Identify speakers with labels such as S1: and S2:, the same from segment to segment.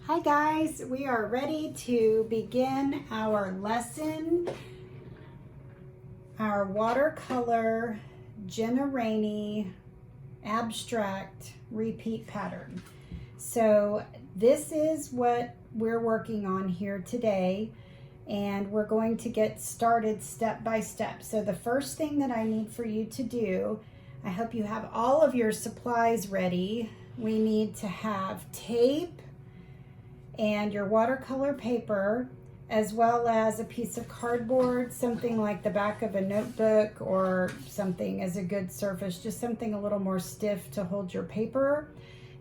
S1: Hi guys, we are ready to begin our lesson, our watercolor Jenna Rainey abstract repeat pattern. So this is what we're working on here today, and we're going to get started step by step. So the first thing that I need for you to do, I hope you have all of your supplies ready. We need to have tape and your watercolor paper, as well as a piece of cardboard, something like the back of a notebook or something as a good surface, just something a little more stiff to hold your paper.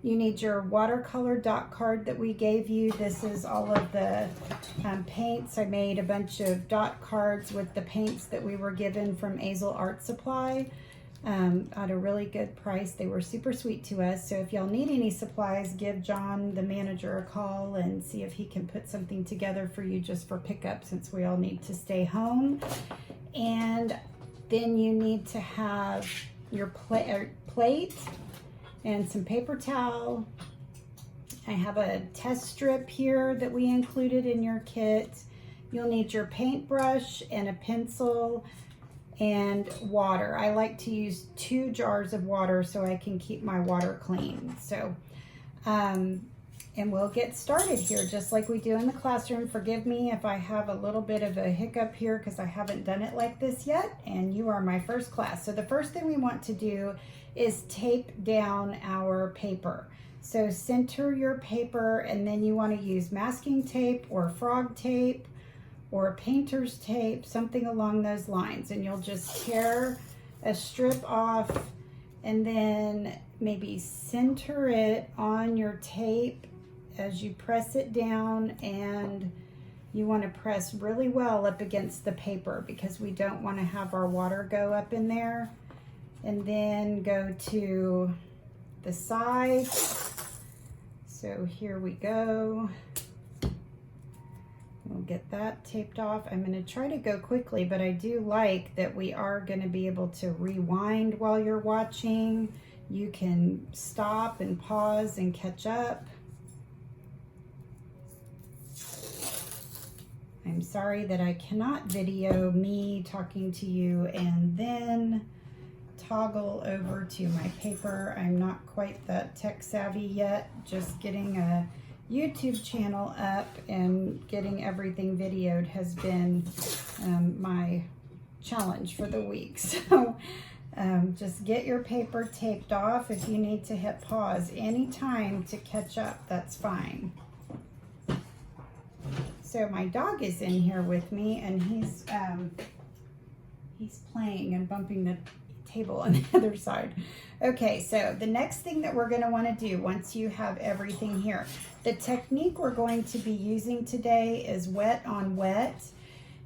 S1: You need your watercolor dot card that we gave you. This is all of the paints. I made a bunch of dot cards with the paints that we were given from Azel Art Supply at a really good price. They were super sweet to us. So if y'all need any supplies, give John, the manager, a call and see if he can put something together for you just for pickup, since we all need to stay home. And then you need to have your plate and some paper towel. I have a test strip here that we included in your kit. You'll need your paintbrush and a pencil and water. I like to use 2 jars of water so I can keep my water clean. So, and we'll get started here just like we do in the classroom. Forgive me if I have a little bit of a hiccup here because I haven't done it like this yet, and you are my first class. So the first thing we want to do is tape down our paper. So center your paper, and then you want to use masking tape or frog tape or painter's tape, something along those lines. And you'll just tear a strip off and then maybe center it on your tape as you press it down, and you want to press really well up against the paper because we don't want to have our water go up in there. And then go to the side. So here we go. We'll get that taped off. I'm going to try to go quickly, but I do like that we are going to be able to rewind while you're watching. You can stop and pause and catch up. I'm sorry that I cannot video me talking to you and then toggle over to my paper. I'm not quite that tech savvy yet, just getting a YouTube channel up and getting everything videoed has been my challenge for the week. So just get your paper taped off. If you need to hit pause anytime to catch up, that's fine. So my dog is in here with me, and he's playing and bumping the table on the other side. Okay, so the next thing that we're going to want to do once you have everything here, the technique we're going to be using today is wet on wet,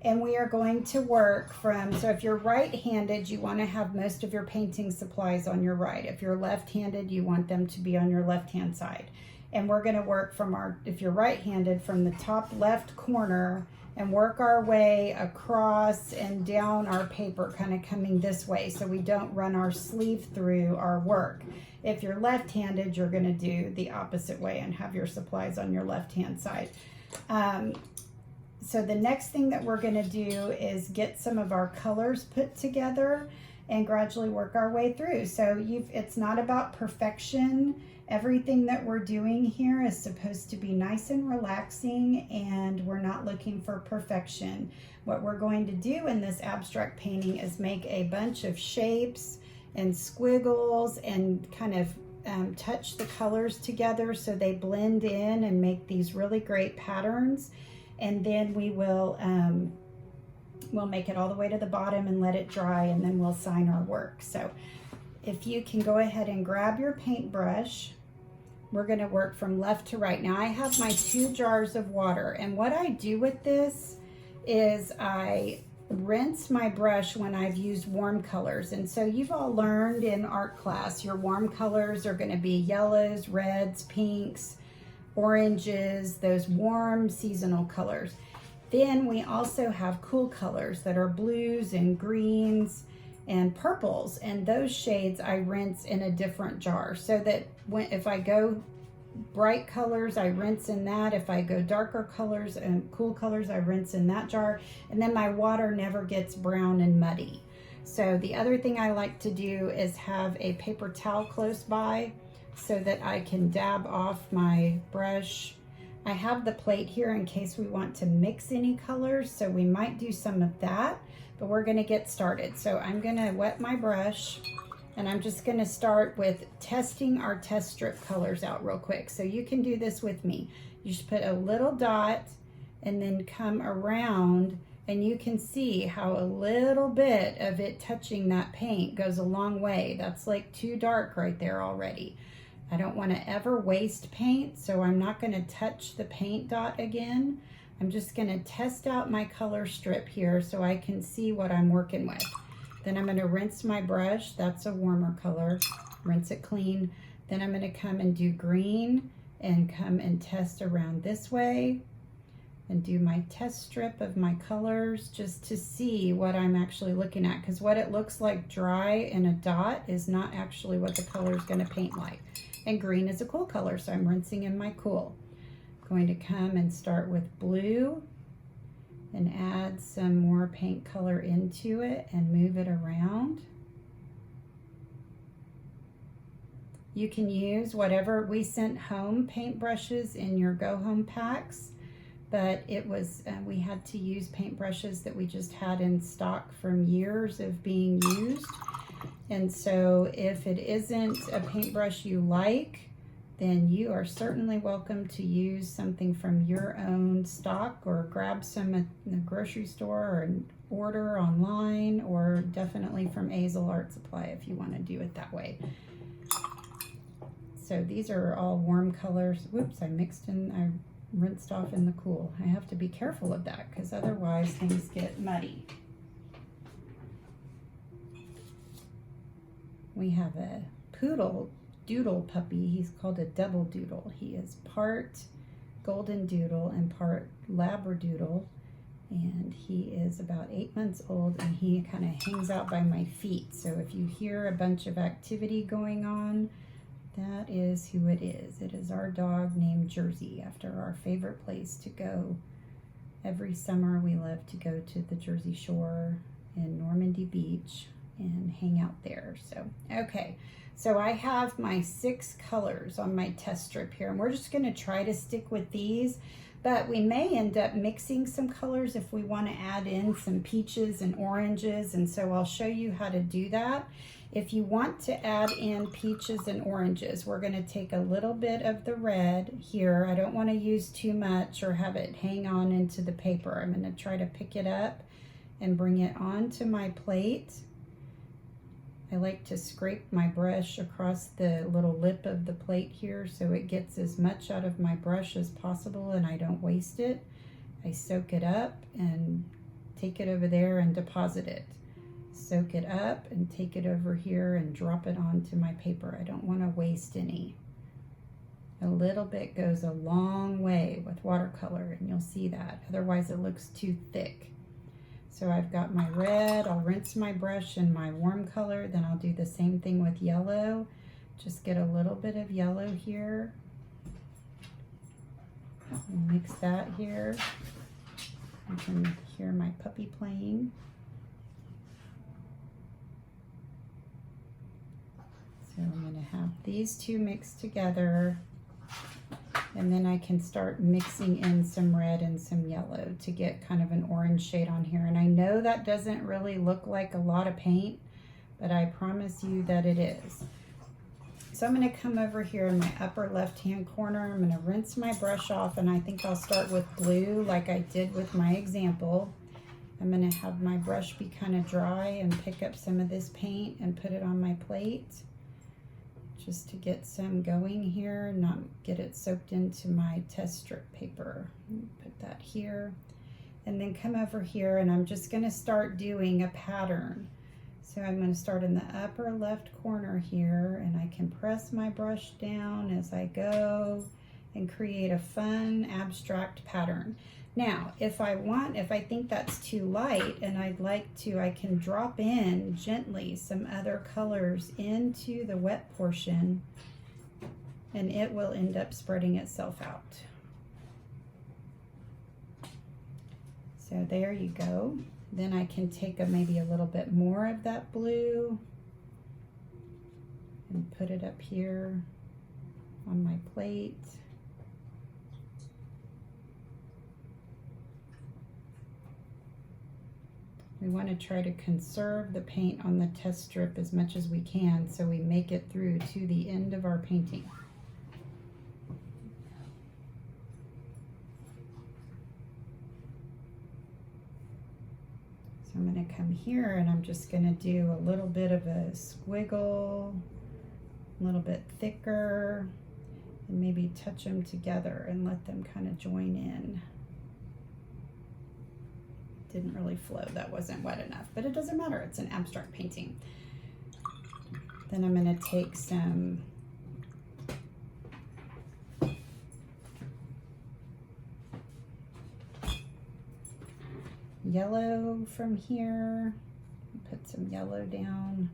S1: and we are going to work from, so if you're right-handed, you want to have most of your painting supplies on your right. If you're left-handed, you want them to be on your left-hand side. And we're going to work from if you're right-handed, from the top left corner and work our way across and down our paper, kind of coming this way so we don't run our sleeve through our work. If you're left-handed, you're going to do the opposite way and have your supplies on your left-hand side. So the next thing that we're going to do is get some of our colors put together and gradually work our way through. So it's not about perfection. Everything that we're doing here is supposed to be nice and relaxing, and we're not looking for perfection. What we're going to do in this abstract painting is make a bunch of shapes and squiggles and kind of touch the colors together so they blend in and make these really great patterns. And then we will we'll make it all the way to the bottom and let it dry, and then we'll sign our work. So if you can go ahead and grab your paintbrush, we're going to work from left to right. Now I have my 2 jars of water, and what I do with this is I rinse my brush when I've used warm colors. And so you've all learned in art class, your warm colors are going to be yellows, reds, pinks, oranges, those warm seasonal colors. Then we also have cool colors that are blues and greens and purples, and those shades I rinse in a different jar so that if I go bright colors, I rinse in that. If I go darker colors and cool colors, I rinse in that jar. And then my water never gets brown and muddy. So the other thing I like to do is have a paper towel close by so that I can dab off my brush. I have the plate here in case we want to mix any colors, so we might do some of that, but we're gonna get started. So I'm gonna wet my brush, and I'm just gonna start with testing our test strip colors out real quick. So you can do this with me. You just put a little dot and then come around, and you can see how a little bit of it touching that paint goes a long way. That's like too dark right there already. I don't want to ever waste paint, so I'm not going to touch the paint dot again. I'm just going to test out my color strip here so I can see what I'm working with. Then I'm going to rinse my brush. That's a warmer color. Rinse it clean. Then I'm going to come and do green and come and test around this way and do my test strip of my colors just to see what I'm actually looking at, because what it looks like dry in a dot is not actually what the color is going to paint like. And green is a cool color, so I'm rinsing in my cool. I'm going to come and start with blue and add some more paint color into it and move it around. You can use whatever, we sent home paintbrushes in your go home packs, but it was, we had to use paintbrushes that we just had in stock from years of being used. And so if it isn't a paintbrush you like, then you are certainly welcome to use something from your own stock, or grab some at the grocery store, or order online, or definitely from Azel Art Supply if you want to do it that way. So these are all warm colors. Whoops, I rinsed off in the cool. I have to be careful of that because otherwise things get muddy. We have a poodle doodle puppy. He's called a double doodle. He is part golden doodle and part labradoodle, and he is about 8 months old, and he kind of hangs out by my feet. So if you hear a bunch of activity going on, that is who it is. It is our dog named Jersey, after our favorite place to go. Every summer we love to go to the Jersey Shore in Normandy Beach and hang out there. So, okay, so I have my 6 colors on my test strip here, and we're just gonna try to stick with these, but we may end up mixing some colors if we wanna add in some peaches and oranges, and so I'll show you how to do that. If you want to add in peaches and oranges, we're gonna take a little bit of the red here. I don't wanna use too much or have it hang on into the paper. I'm gonna try to pick it up and bring it onto my plate. I like to scrape my brush across the little lip of the plate here so it gets as much out of my brush as possible and I don't waste it. I soak it up and take it over there and deposit it. Soak it up and take it over here and drop it onto my paper. I don't want to waste any. A little bit goes a long way with watercolor, and you'll see that. Otherwise it looks too thick. So I've got my red. I'll rinse my brush in my warm color, then I'll do the same thing with yellow. Just get a little bit of yellow here. And mix that here. You can hear my puppy playing. So I'm going to have these two mixed together, and then I can start mixing in some red and some yellow to get kind of an orange shade on here. And I know that doesn't really look like a lot of paint, but I promise you that it is. So I'm going to come over here in my upper left hand corner. I'm going to rinse my brush off, and I think I'll start with blue like I did with my example. I'm going to have my brush be kind of dry and pick up some of this paint and put it on my plate, just to get some going here, not get it soaked into my test strip paper. Put that here, and then come over here, and I'm just gonna start doing a pattern. So I'm gonna start in the upper left corner here, and I can press my brush down as I go and create a fun abstract pattern. Now, if I think that's too light and I'd like to, I can drop in gently some other colors into the wet portion and it will end up spreading itself out. So there you go. Then I can take maybe a little bit more of that blue and put it up here on my plate. We want to try to conserve the paint on the test strip as much as we can so we make it through to the end of our painting. So I'm going to come here and I'm just going to do a little bit of a squiggle, a little bit thicker, and maybe touch them together and let them kind of join in. Didn't really flow, that wasn't wet enough, but it doesn't matter, it's an abstract painting. Then I'm going to take some yellow from here, put some yellow down.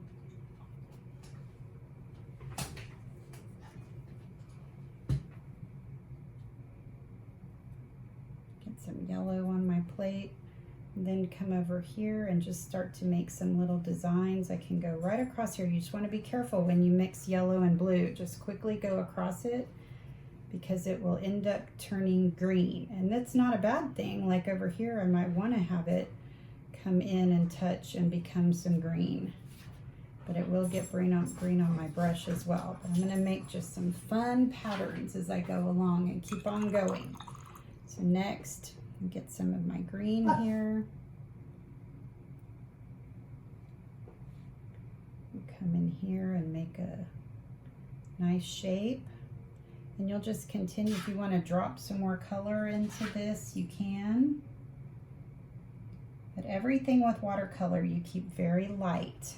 S1: Get some yellow on my plate. And then come over here and just start to make some little designs. I can go right across here. You just want to be careful when you mix yellow and blue. Just quickly go across it because it will end up turning green. And that's not a bad thing. Like over here, I might want to have it come in and touch and become some green. But it will get green on my brush as well. But I'm going to make just some fun patterns as I go along and keep on going. So next, get some of my green here. Come in here and make a nice shape. And you'll just continue. If you want to drop some more color into this, you can. But everything with watercolor, you keep very light.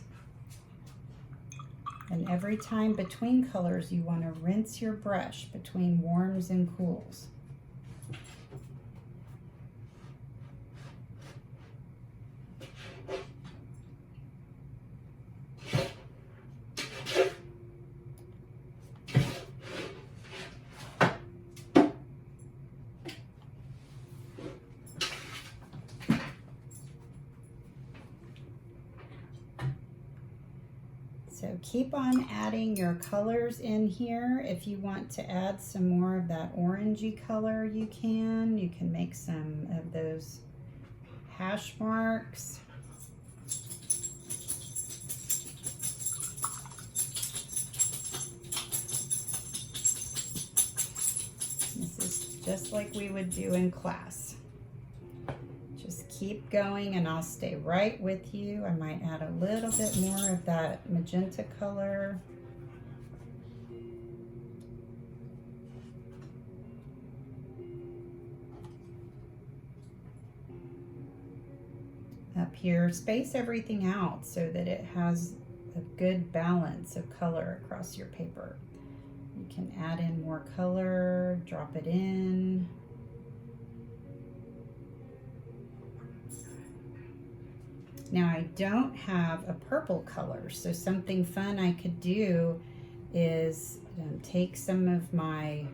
S1: And every time between colors, you want to rinse your brush between warms and cools. So keep on adding your colors in here. If you want to add some more of that orangey color, you can. You can make some of those hash marks. This is just like we would do in class. Keep going and I'll stay right with you. I might add a little bit more of that magenta color. Up here, space everything out so that it has a good balance of color across your paper. You can add in more color, drop it in. Now I don't have a purple color, so something fun I could do is take some of my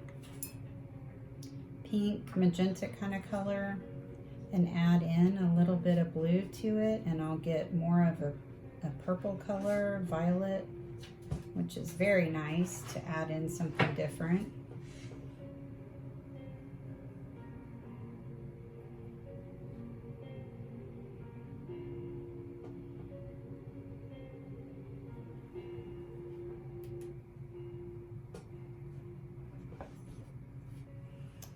S1: pink magenta kind of color and add in a little bit of blue to it, and I'll get more of a purple color, violet, which is very nice to add in something different.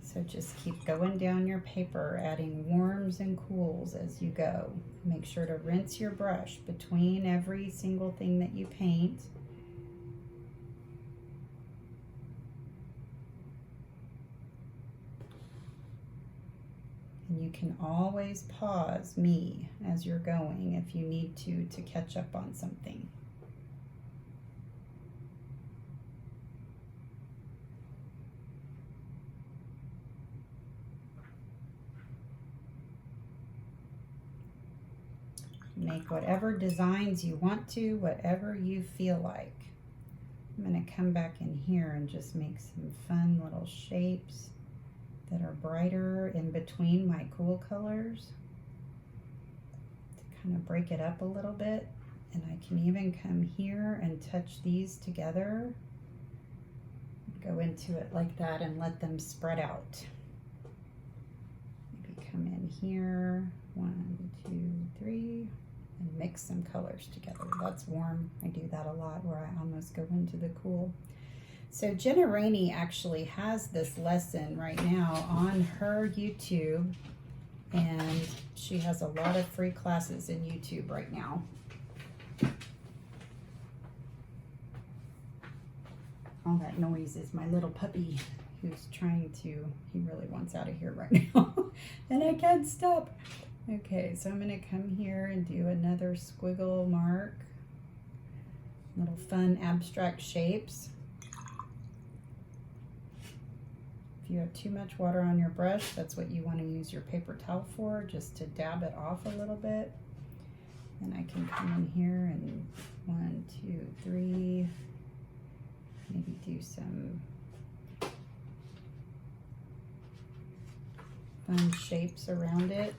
S1: So just keep going down your paper, adding warms and cools as you go. Make sure to rinse your brush between every single thing that you paint. And you can always pause me as you're going if you need to catch up on something. Make whatever designs you want to, whatever you feel like. I'm going to come back in here and just make some fun little shapes that are brighter in between my cool colors to kind of break it up a little bit. And I can even come here and touch these together, go into it like that and let them spread out. Maybe come in here, 1, 2, 3, and mix some colors together. That's warm. I do that a lot where I almost go into the cool. So Jenna Rainey actually has this lesson right now on her YouTube, and she has a lot of free classes in YouTube right now. All that noise is my little puppy who's trying to, he really wants out of here right now, and I can't stop. Okay, so I'm going to come here and do another squiggle mark, little fun abstract shapes. If you have too much water on your brush, that's what you want to use your paper towel for, just to dab it off a little bit. And I can come in here and 1, 2, 3, maybe do some fun shapes around it.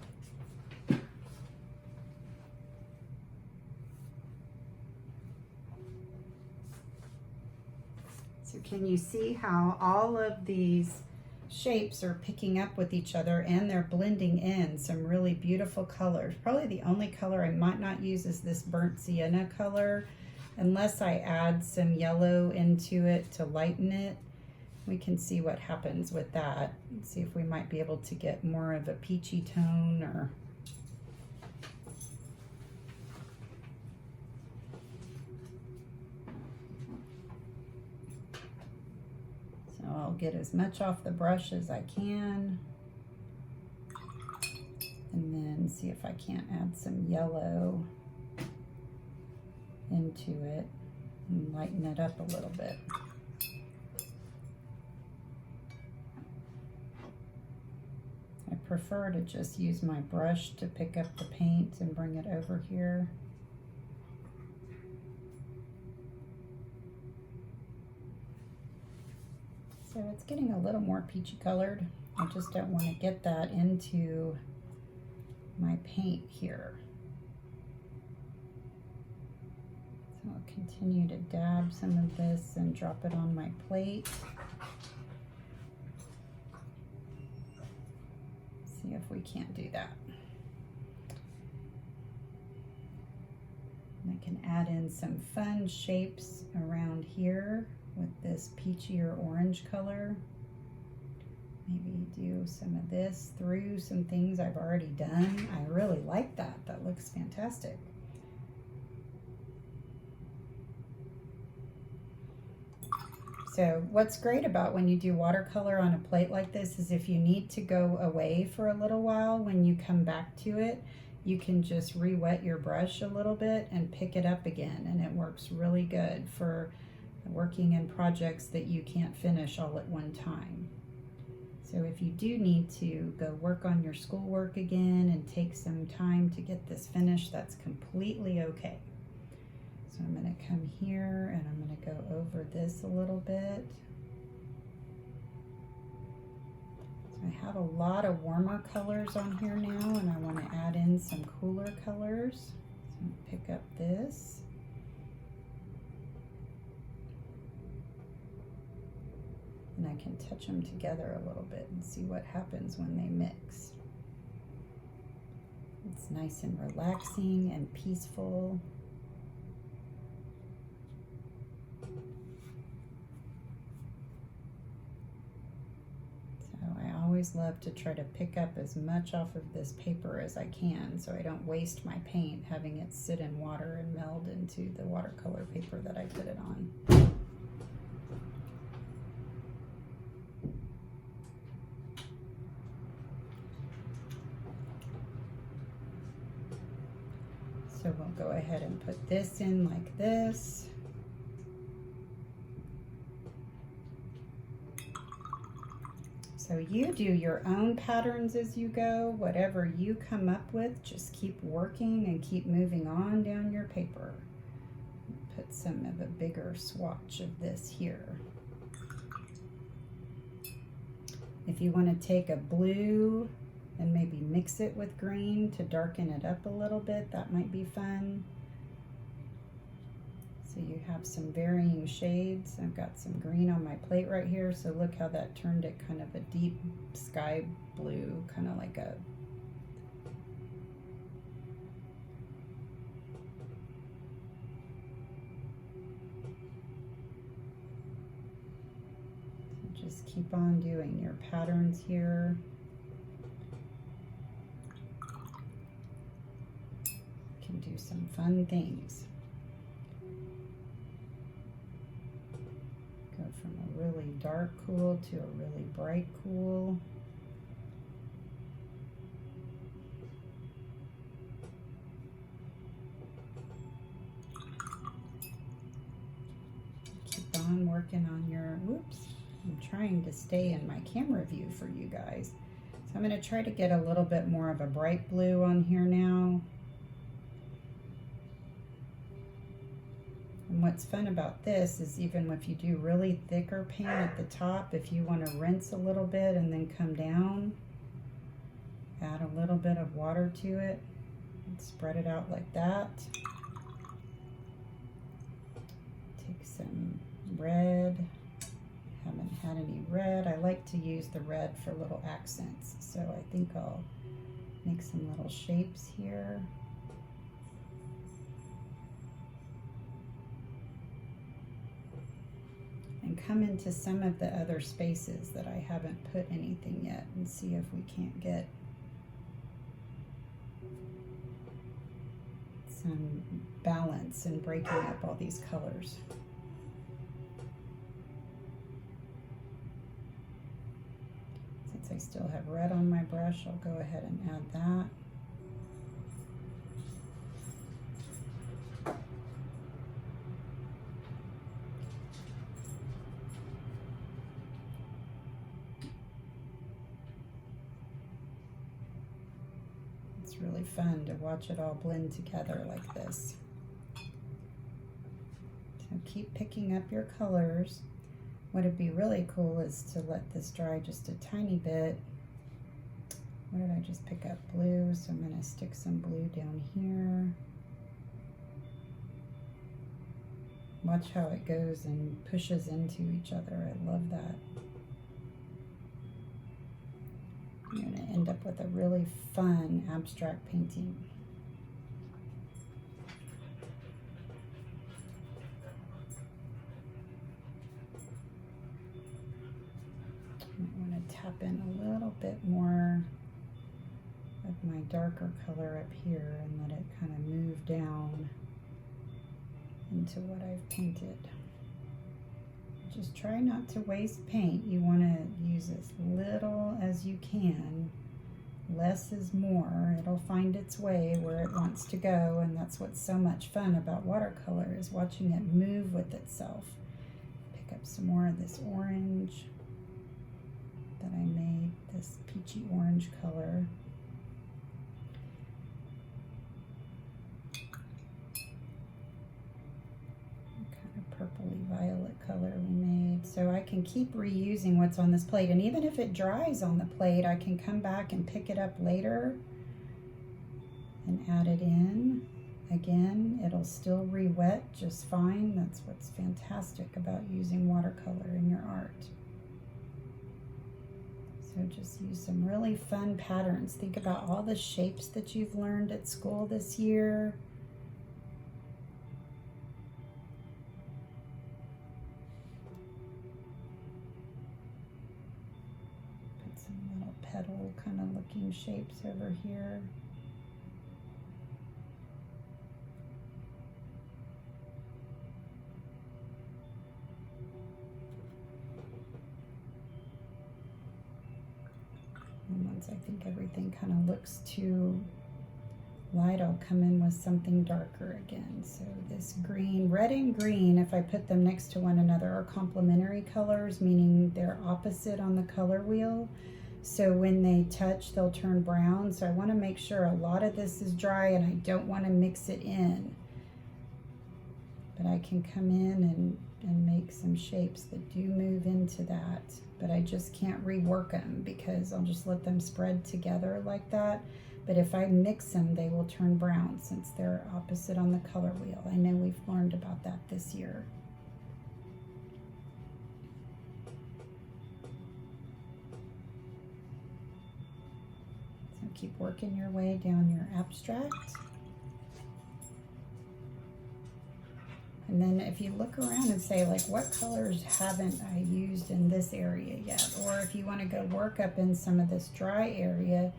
S1: So can you see how all of these shapes are picking up with each other and they're blending in some really beautiful colors? Probably the only color I might not use is this burnt sienna color, unless I add some yellow into it to lighten it. We can see what happens with that. Let's see if we might be able to get more of a peachy tone, or so I'll get as much off the brush as I can, and then see if I can't add some yellow into it and lighten it up a little bit. I prefer to just use my brush to pick up the paint and bring it over here. So it's getting a little more peachy colored. I just don't want to get that into my paint here. So I'll continue to dab some of this and drop it on my plate. See if we can't do that. And I can add in some fun shapes around here with this peachy or orange color. Maybe do some of this through some things I've already done. I really like that. That looks fantastic. So what's great about when you do watercolor on a plate like this is if you need to go away for a little while, when you come back to it, you can just re-wet your brush a little bit and pick it up again, and it works really good for working in projects that you can't finish all at one time. So if you do need to go work on your schoolwork again and take some time to get this finished, that's completely okay. So I'm going to come here and I'm going to go over this a little bit. So I have a lot of warmer colors on here now, and I want to add in some cooler colors. So I'm going to pick up this. And I can touch them together a little bit and see what happens when they mix. It's nice and relaxing and peaceful. I always love to try to pick up as much off of this paper as I can, so I don't waste my paint having it sit in water and meld into the watercolor paper that I put it on. So we'll go ahead and put this in like this. So you do your own patterns as you go. Whatever you come up with, just keep working and keep moving on down your paper. put some of a bigger swatch of this here. If you want to take a blue and maybe mix it with green to darken it up a little bit, that might be fun. So you have some varying shades. I've got some green on my plate right here, so look how that turned it kind of a deep sky blue, kind of like a just keep on doing your patterns here. You can do some fun things. Go from a really dark cool to a really bright cool. Keep on working on your, whoops, I'm trying to stay in my camera view for you guys. So I'm going to try to get a little bit more of a bright blue on here now. And what's fun about this is even if you do really thicker paint at the top, if you want to rinse a little bit and then come down, add a little bit of water to it and spread it out like that. Take some red. Haven't had any red. I like to use the red for little accents, so I think I'll make some little shapes here. And come into some of the other spaces that I haven't put anything yet and see if we can't get some balance in breaking up all these colors. Since I still have red on my brush, I'll go ahead and add that. It's really fun to watch it all blend together like this. So keep picking up your colors. What would be really cool is to let this dry just a tiny bit. What did I just pick up? Blue, so I'm going to stick some blue down here. Watch how it goes and pushes into each other. I love that. I'm going to end up with a really fun abstract painting. I want to tap in a little bit more of my darker color up here and let it kind of move down into what I've painted. Just try not to waste paint. You want to use as little as you can. Less is more. It'll find its way where it wants to go, and that's what's so much fun about watercolor, is watching it move with itself. Pick up some more of this orange that I made, this peachy orange color. Purpley violet color we made, so I can keep reusing what's on this plate, and even if it dries on the plate, I can come back and pick it up later and add it in again. It'll still re-wet just fine. That's what's fantastic about using watercolor in your art. So just use some really fun patterns. Think about all the shapes that you've learned at school this year. Petal kind of looking shapes over here. And once I think everything kind of looks too light, I'll come in with something darker again. So this green, red and green, if I put them next to one another, are complementary colors, meaning they're opposite on the color wheel. So when they touch, they'll turn brown. So I want to make sure a lot of this is dry and I don't want to mix it in. but I can come in and make some shapes that do move into that, but I just can't rework them because I'll just let them spread together like that. But if I mix them, they will turn brown since they're opposite on the color wheel. I know we've learned about that this year. So keep working your way down your abstract. And then if you look around and say, like, what colors haven't I used in this area yet? Or if you want to go work up in some of this dry area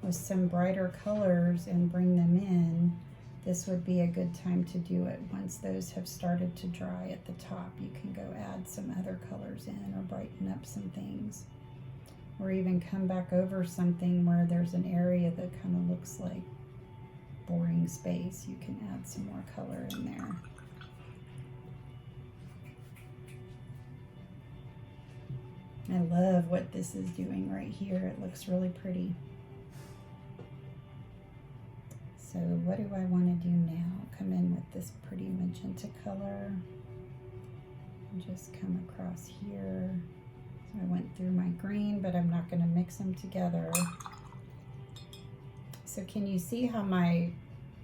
S1: with some brighter colors and bring them in, this would be a good time to do it. Once those have started to dry at the top, you can go add some other colors in or brighten up some things. Or even come back over something where there's an area that kind of looks like boring space. You can add some more color in there. I love what this is doing right here. It looks really pretty. So what do I want to do now? Come in with this pretty magenta color and just come across here. So I went through my green, but I'm not going to mix them together. So can you see how my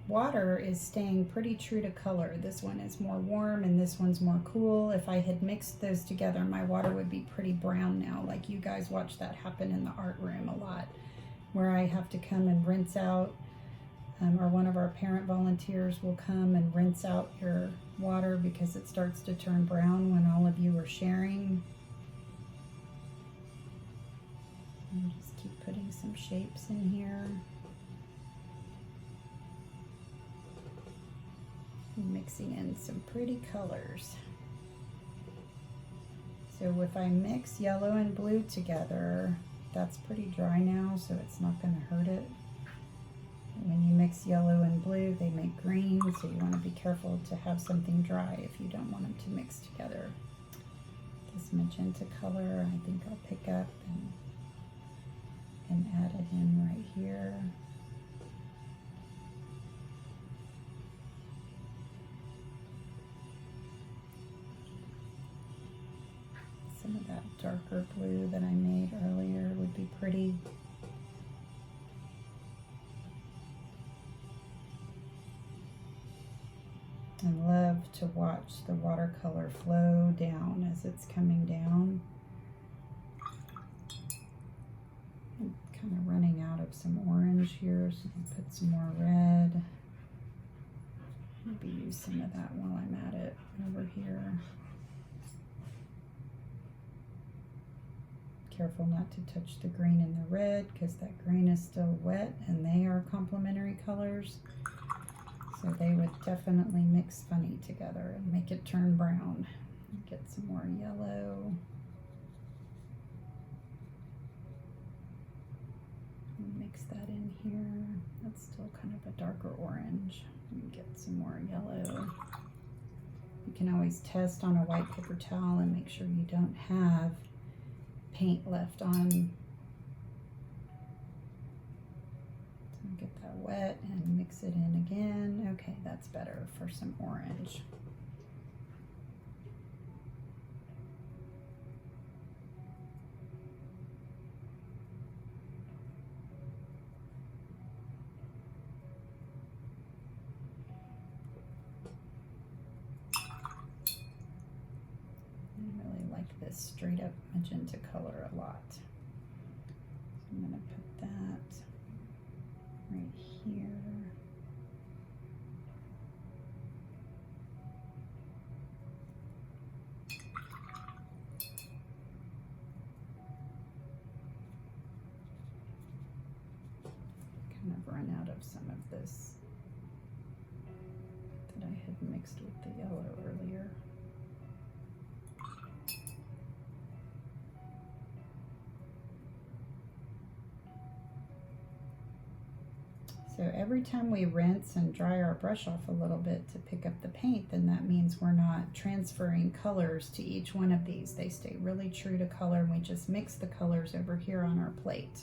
S1: water is staying pretty true to color? This one is more warm and this one's more cool. If I had mixed those together, my water would be pretty brown now. Like you guys watch that happen in the art room a lot, where I have to come and rinse out, or one of our parent volunteers will come and rinse out your water because it starts to turn brown when all of you are sharing. And just keep putting some shapes in here. Mixing in some pretty colors. So if I mix yellow and blue together, that's pretty dry now, so it's not going to hurt it. And when you mix yellow and blue, they make green, so you want to be careful to have something dry if you don't want them to mix together. This magenta color, I think I'll pick up and add it in right here. Some of that darker blue that I made earlier would be pretty. I love to watch the watercolor flow down as it's coming down. I'm kind of running out of some orange here, so I'll put some more red. Maybe use some of that while I'm at it over here. Careful not to touch the green and the red because that green is still wet and they are complementary colors. So they would definitely mix funny together and make it turn brown. Get some more yellow. Mix that in here. That's still kind of a darker orange. And get some more yellow. You can always test on a white paper towel and make sure you don't have paint left on. So get that wet and mix it in again. Okay, that's better for some orange. This straight up magenta color a lot. So I'm going to put that right here. Kind of run out of some of this that I had mixed with the yellow earlier. So every time we rinse and dry our brush off a little bit to pick up the paint, then that means we're not transferring colors to each one of these. They stay really true to color and we just mix the colors over here on our plate.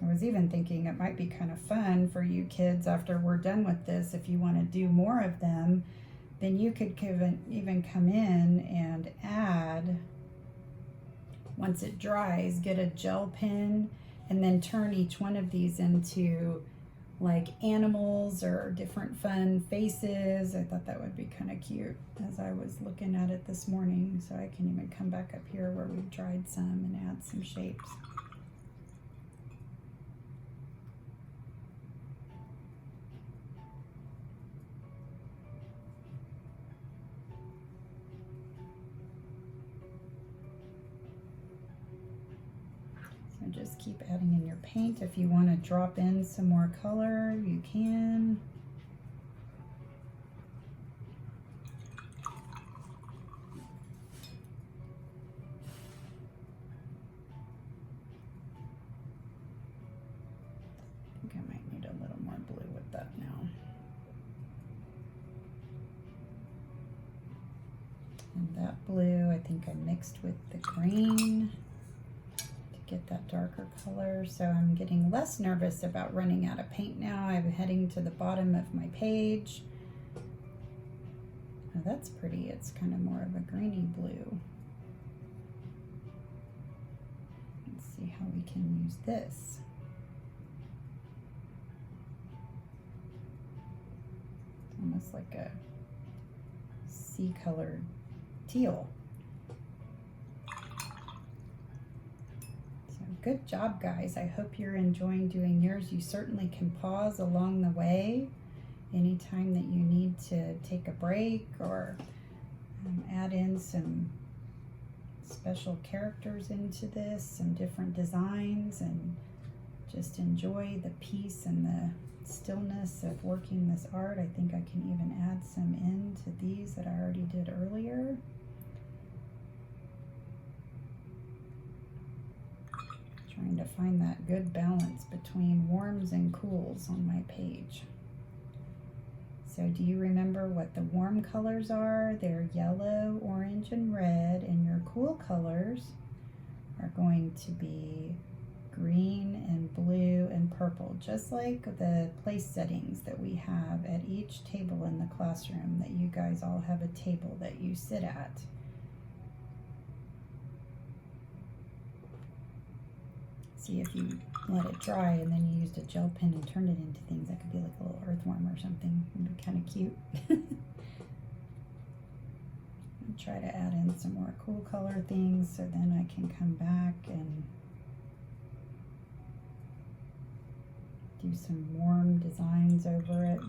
S1: I was even thinking it might be kind of fun for you kids after we're done with this. If you want to do more of them, then you could even come in and add, once it dries, get a gel pen and then turn each one of these into like animals or different fun faces. I thought that would be kind of cute as I was looking at it this morning. So I can even come back up here where we've dried some and add some shapes. Just keep adding in your paint. If you want to drop in some more color, you can. I think I might need a little more blue with that now. And that blue, I think I mixed with the green. Get that darker color, so I'm getting less nervous about running out of paint now. I'm heading to the bottom of my page. Oh, that's pretty. It's kind of more of a greeny blue. Let's see how we can use this. It's almost like a sea-colored teal. Good job, guys. I hope you're enjoying doing yours. You certainly can pause along the way anytime that you need to take a break or add in some special characters into this, some different designs, and just enjoy the peace and the stillness of working this art. I think I can even add some into these that I already did earlier. Trying to find that good balance between warms and cools on my page. So do you remember what the warm colors are? They're yellow, orange, and red, and your cool colors are going to be green and blue and purple, just like the place settings that we have at each table in the classroom, that you guys all have a table that you sit at. See, if you let it dry and then you used a gel pen and turned it into things, that could be like a little earthworm or something. It'd be kind of cute. I'll try to add in some more cool color things so then I can come back and do some warm designs over it.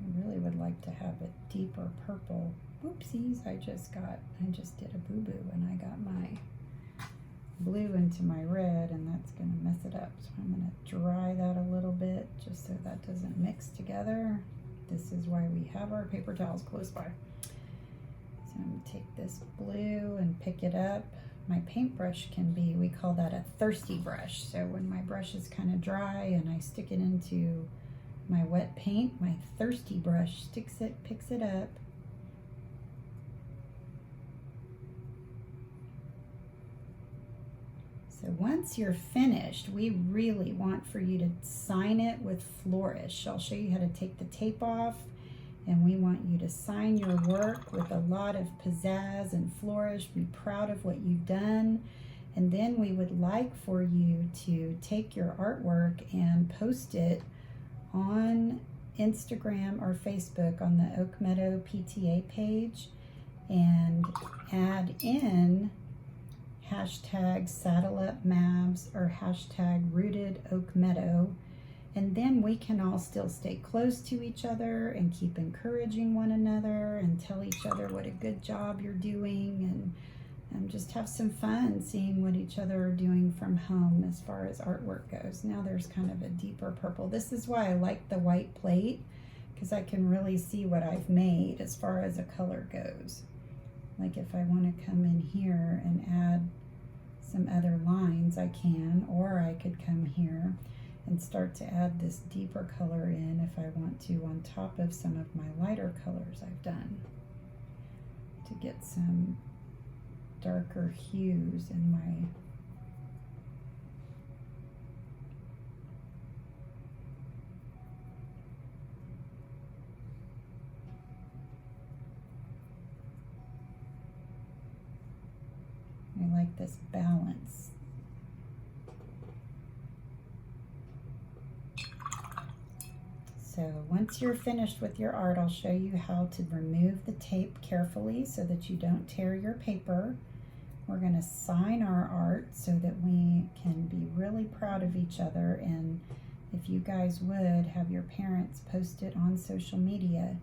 S1: I really would like to have a deeper purple. Oopsies, I just did a boo-boo and I got my blue into my red, and that's going to mess it up. So I'm going to dry that a little bit just so that doesn't mix together. This is why we have our paper towels close by. So I'm going to take this blue and pick it up. My paintbrush can be, we call that a thirsty brush. So when my brush is kind of dry and I stick it into my wet paint, my thirsty brush picks it up. So once you're finished, we really want for you to sign it with flourish. I'll show you how to take the tape off, and we want you to sign your work with a lot of pizzazz and flourish. Be proud of what you've done. And then we would like for you to take your artwork and post it on Instagram or Facebook on the Oak Meadow PTA page, and add in hashtag #SaddleUpMavs or hashtag Rooted Oak Meadow, and then we can all still stay close to each other and keep encouraging one another and tell each other what a good job you're doing, and just have some fun seeing what each other are doing from home as far as artwork goes. Now there's kind of a deeper purple. This is why I like the white plate, because I can really see what I've made as far as a color goes. Like if I want to come in here and add some other lines, I can, or I could come here and start to add this deeper color in if I want to, on top of some of my lighter colors I've done, to get some darker hues in my like this balance. So once you're finished with your art, I'll show you how to remove the tape carefully so that you don't tear your paper. We're going to sign our art so that we can be really proud of each other, and if you guys would have your parents post it on social media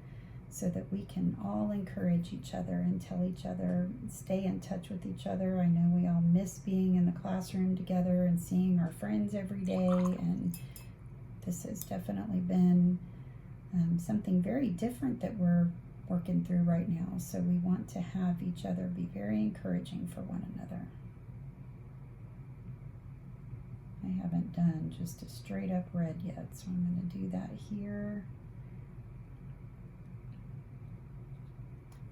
S1: so that we can all encourage each other and tell each other, stay in touch with each other. I know we all miss being in the classroom together and seeing our friends every day, and this has definitely been something very different that we're working through right now. So we want to have each other be very encouraging for one another. I haven't done just a straight up red yet, so I'm going to do that here.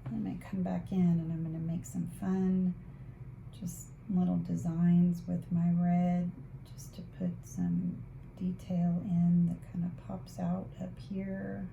S1: I'm going to come back in and I'm going to make some fun, just little designs with my red, just to put some detail in that kind of pops out up here.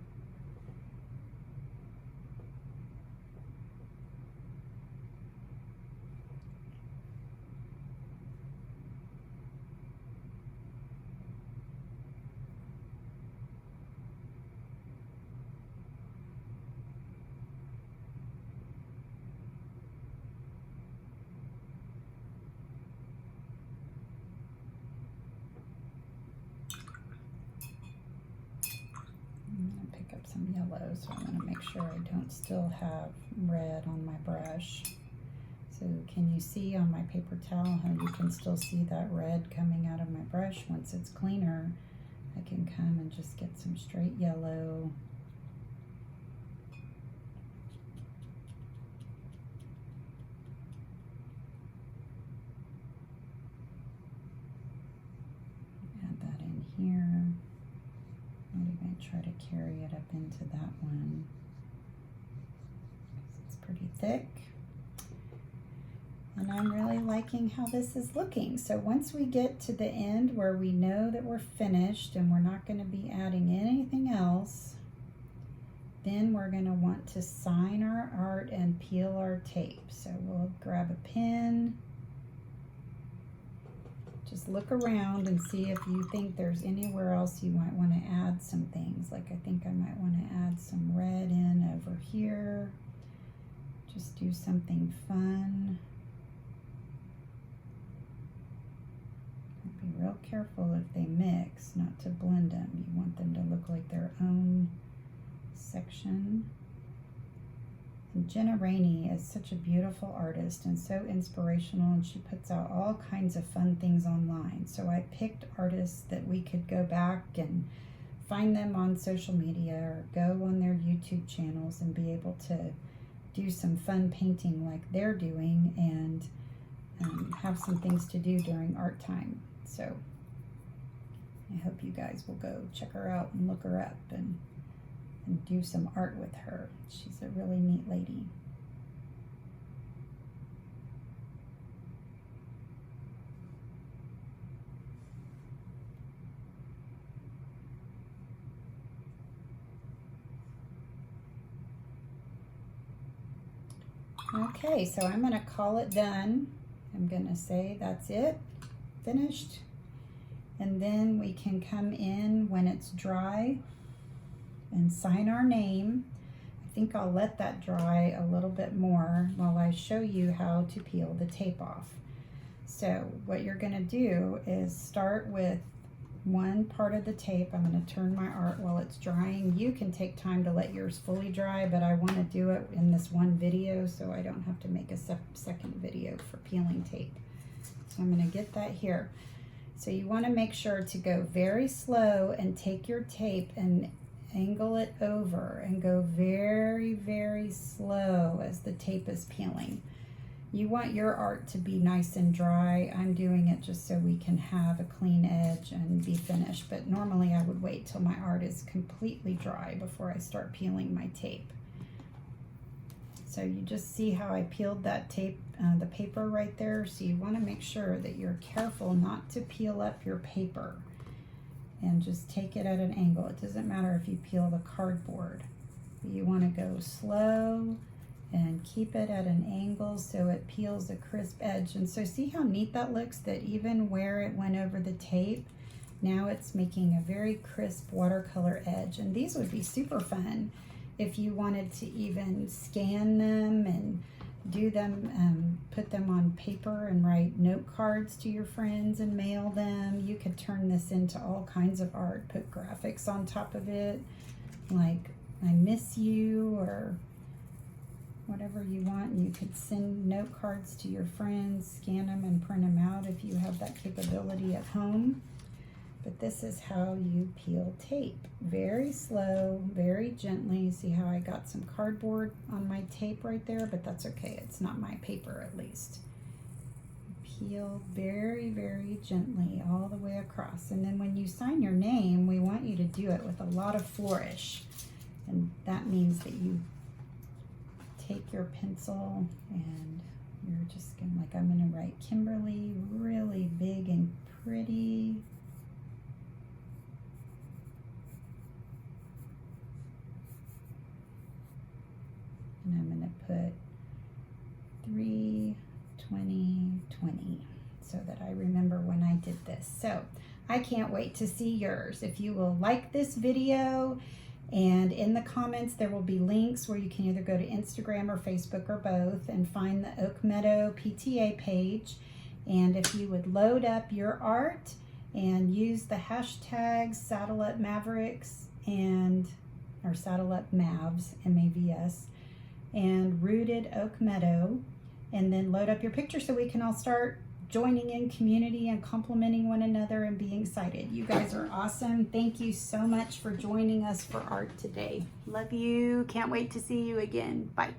S1: Some yellow, so I'm going to make sure I don't still have red on my brush. So can you see on my paper towel how you can still see that red coming out of my brush? Once it's cleaner, I can come and just get some straight yellow. Add that in here. I'm going to try to carry it up into that one. It's pretty thick. And I'm really liking how this is looking. So once we get to the end where we know that we're finished and we're not going to be adding anything else, then we're going to want to sign our art and peel our tape. So we'll grab a pen. Just look around and see if you think there's anywhere else you might want to add some things. Like I think I might want to add some red in over here. Just do something fun. Be real careful if they mix, not to blend them. You want them to look like their own section. And Jenna Rainey is such a beautiful artist and so inspirational, and she puts out all kinds of fun things online. So I picked artists that we could go back and find them on social media or go on their YouTube channels and be able to do some fun painting like they're doing, and have some things to do during art time. So I hope you guys will go check her out and look her up and do some art with her. She's a really neat lady. Okay, so I'm going to call it done. I'm going to say that's it, finished. And then we can come in when it's dry and sign our name. I think I'll let that dry a little bit more while I show you how to peel the tape off. So what you're going to do is start with one part of the tape. I'm going to turn my art while it's drying. You can take time to let yours fully dry, but I want to do it in this one video so I don't have to make a second video for peeling tape. So I'm going to get that here. So you want to make sure to go very slow and take your tape and angle it over and go very, very slow as the tape is peeling. You want your art to be nice and dry. I'm doing it just so we can have a clean edge and be finished, but normally I would wait till my art is completely dry before I start peeling my tape. So you just see how I peeled that tape, the paper right there. So you want to make sure that you're careful not to peel up your paper, and just take it at an angle. It doesn't matter if you peel the cardboard. You want to go slow and keep it at an angle so it peels a crisp edge. And so see how neat that looks, that even where it went over the tape, now it's making a very crisp watercolor edge. And these would be super fun if you wanted to even scan them and do them, put them on paper and write note cards to your friends and mail them. You could turn this into all kinds of art, put graphics on top of it, like I miss you or whatever you want. You could send note cards to your friends, scan them and print them out if you have that capability at home. But this is how you peel tape. Very slow, very gently. See how I got some cardboard on my tape right there, but that's okay. It's not my paper, at least. Peel very, very gently all the way across. And then when you sign your name, we want you to do it with a lot of flourish. And that means that you take your pencil and you're just gonna, like I'm gonna write Kimberly really big and pretty. And I'm gonna put 3, 20, 20 so that I remember when I did this. So I can't wait to see yours. If you will like this video, and in the comments there will be links where you can either go to Instagram or Facebook or both and find the Oak Meadow PTA page. And if you would load up your art and use the hashtags Saddle Up Mavericks and or Saddle Up Mavs, M-A-V-S, and Rooted Oak Meadow, and then load up your picture so we can all start joining in community and complimenting one another and being excited. You guys are awesome. Thank you so much for joining us for art today. Love you. Can't wait to see you again. Bye.